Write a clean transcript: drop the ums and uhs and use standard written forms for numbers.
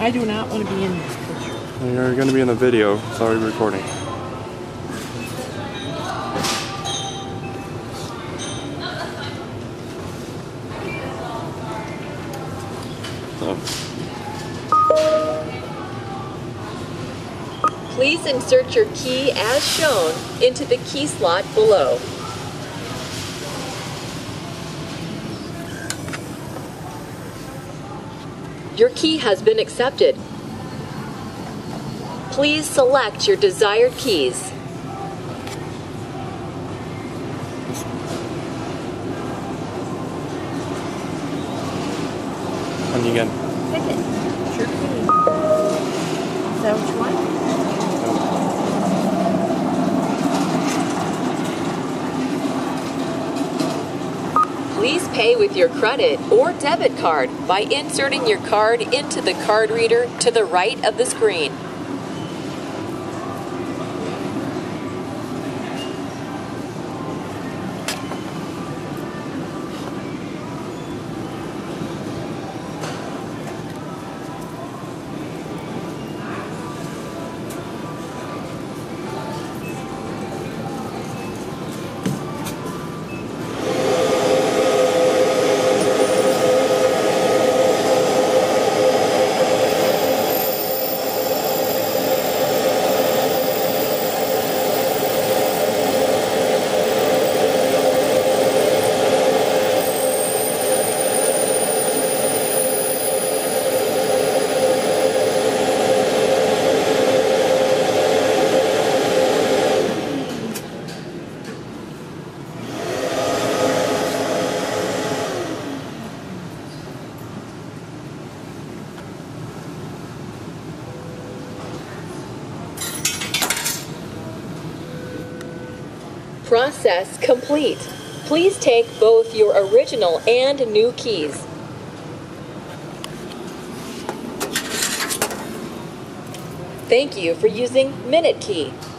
I do not want to be in this picture. You're going to be in the video. It's already recording. Please insert your key as shown into the key slot below. Your key has been accepted. Please select your desired keys. And you again. Pick it. It's your key. Is that what you want? Please pay with your credit or debit card by inserting your card into the card reader to the right of the screen. Process complete. Please take both your original and new keys. Thank you for using MinuteKey.